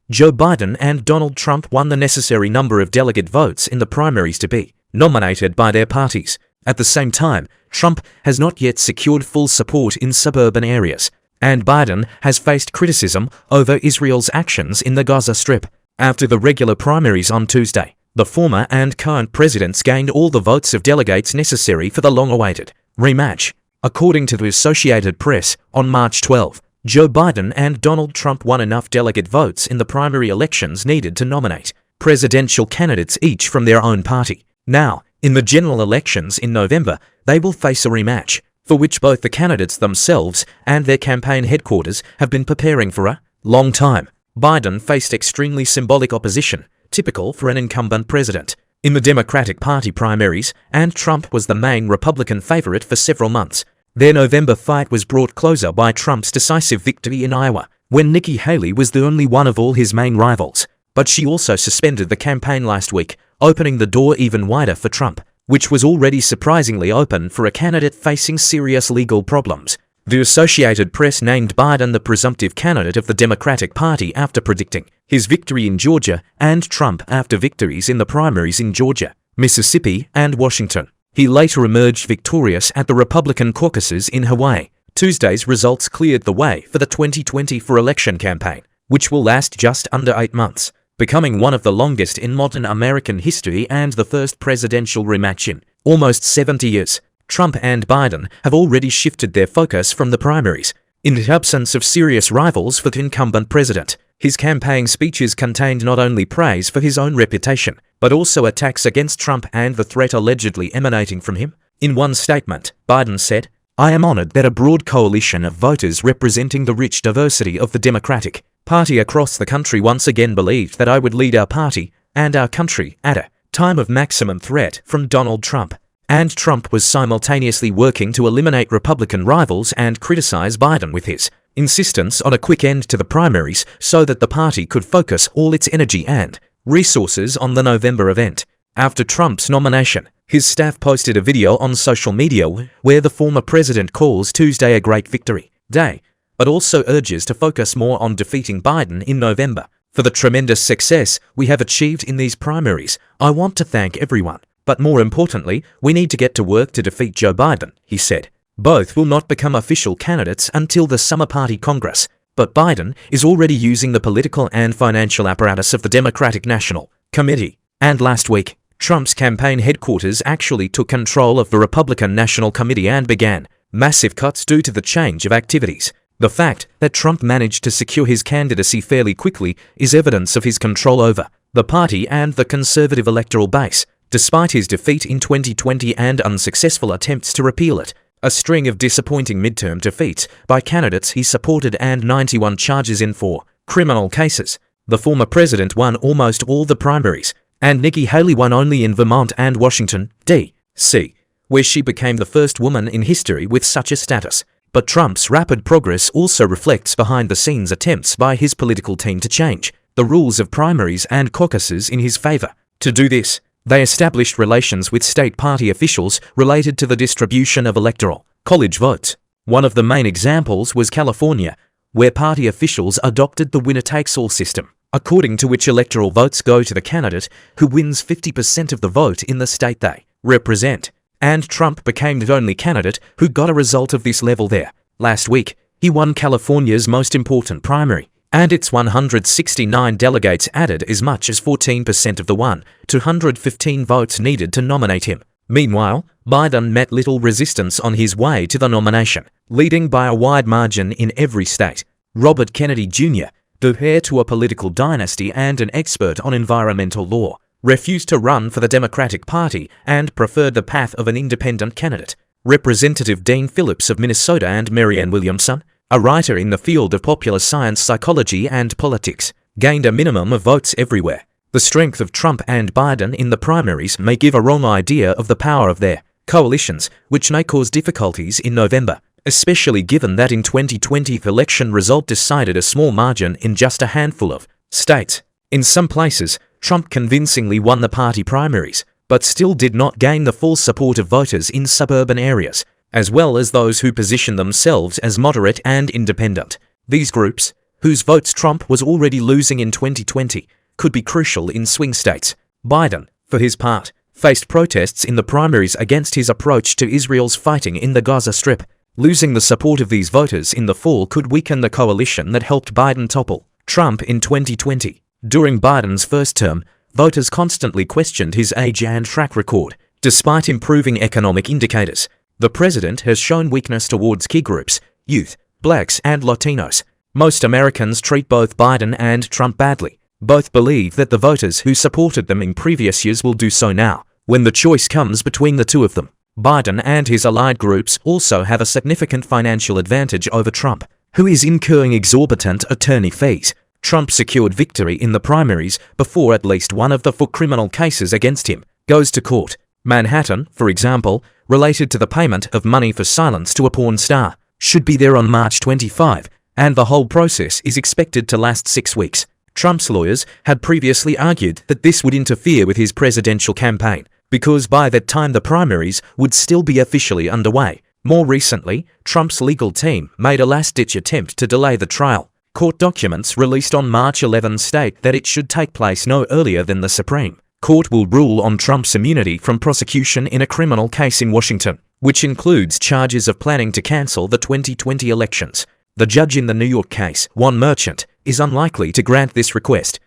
Joe Biden and Donald Trump won the necessary number of delegate votes in the primaries to be nominated by their parties. At the same time, Trump has not yet secured full support in suburban areas, and Biden has faced criticism over Israel's actions in the Gaza Strip. After the regular primaries on Tuesday, the former and current presidents gained all the votes of delegates necessary for the long-awaited rematch. According to the Associated Press, on March 12, Joe Biden and Donald Trump won enough delegate votes in the primary elections needed to nominate presidential candidates each from their own party. Now, in the general elections in November, they will face a rematch, for which both the candidates themselves and their campaign headquarters have been preparing for a long time. Biden faced extremely symbolic opposition, typical for an incumbent president, in the Democratic Party primaries, and Trump was the main Republican favorite for several months. Their November fight was brought closer by Trump's decisive victory in Iowa, when Nikki Haley was the only one of all his main rivals. But she also suspended the campaign last week, opening the door even wider for Trump, which was already surprisingly open for a candidate facing serious legal problems. The Associated Press named Biden the presumptive candidate of the Democratic Party after predicting his victory in Georgia, and Trump after victories in the primaries in Georgia, Mississippi, and Washington. He later emerged victorious at the Republican caucuses in Hawaii. Tuesday's results cleared the way for the 2024 election campaign, which will last just under 8 months, becoming one of the longest in modern American history and the first presidential rematch in almost 70 years. Trump and Biden have already shifted their focus from the primaries. In the absence of serious rivals for the incumbent president, his campaign speeches contained not only praise for his own reputation, but also attacks against Trump and the threat allegedly emanating from him. In one statement, Biden said, "I am honored that a broad coalition of voters representing the rich diversity of the Democratic Party across the country once again believed that I would lead our party and our country at a time of maximum threat from Donald Trump." And Trump was simultaneously working to eliminate Republican rivals and criticize Biden with his insistence on a quick end to the primaries so that the party could focus all its energy and resources on the November event. After Trump's nomination, his staff posted a video on social media where the former president calls Tuesday a great victory day, but also urges to focus more on defeating Biden in November. "For the tremendous success we have achieved in these primaries, I want to thank everyone. But more importantly, we need to get to work to defeat Joe Biden," he said. Both will not become official candidates until the summer party Congress, but Biden is already using the political and financial apparatus of the Democratic National Committee. And last week, Trump's campaign headquarters actually took control of the Republican National Committee and began massive cuts due to the change of activities. The fact that Trump managed to secure his candidacy fairly quickly is evidence of his control over the party and the conservative electoral base, despite his defeat in 2020 and unsuccessful attempts to repeal it. A string of disappointing midterm defeats by candidates he supported and 91 charges in 4 criminal cases. The former president won almost all the primaries, and Nikki Haley won only in Vermont and Washington, D.C., where she became the first woman in history with such a status. But Trump's rapid progress also reflects behind-the-scenes attempts by his political team to change the rules of primaries and caucuses in his favor. To do this, they established relations with state party officials related to the distribution of electoral college votes. One of the main examples was California, where party officials adopted the winner-takes-all system, according to which electoral votes go to the candidate who wins 50% of the vote in the state they represent. And Trump became the only candidate who got a result of this level there. Last week, he won California's most important primary, and its 169 delegates added as much as 14% of the 215 votes needed to nominate him. Meanwhile, Biden met little resistance on his way to the nomination, leading by a wide margin in every state. Robert Kennedy Jr., the heir to a political dynasty and an expert on environmental law, refused to run for the Democratic Party and preferred the path of an independent candidate. Representative Dean Phillips of Minnesota and Marianne Williamson, a writer in the field of popular science, psychology, and politics, gained a minimum of votes everywhere. The strength of Trump and Biden in the primaries may give a wrong idea of the power of their coalitions, which may cause difficulties in November, especially given that in 2020 the election result decided a small margin in just a handful of states. In some places, Trump convincingly won the party primaries, but still did not gain the full support of voters in suburban areas, as well as those who position themselves as moderate and independent. These groups, whose votes Trump was already losing in 2020, could be crucial in swing states. Biden, for his part, faced protests in the primaries against his approach to Israel's fighting in the Gaza Strip. Losing the support of these voters in the fall could weaken the coalition that helped Biden topple Trump in 2020. During Biden's first term, voters constantly questioned his age and track record. Despite improving economic indicators, the president has shown weakness towards key groups, youth, blacks, and Latinos. Most Americans treat both Biden and Trump badly. Both believe that the voters who supported them in previous years will do so now, when the choice comes between the two of them. Biden and his allied groups also have a significant financial advantage over Trump, who is incurring exorbitant attorney fees. Trump secured victory in the primaries before at least one of the 4 criminal cases against him goes to court. Manhattan, for example, related to the payment of money for silence to a porn star, should be there on March 25, and the whole process is expected to last 6 weeks. Trump's lawyers had previously argued that this would interfere with his presidential campaign, because by that time the primaries would still be officially underway. More recently, Trump's legal team made a last-ditch attempt to delay the trial. Court documents released on March 11 state that it should take place no earlier than the Supreme Court will rule on Trump's immunity from prosecution in a criminal case in Washington, which includes charges of planning to cancel the 2020 elections. The judge in the New York case, Juan Merchant, is unlikely to grant this request.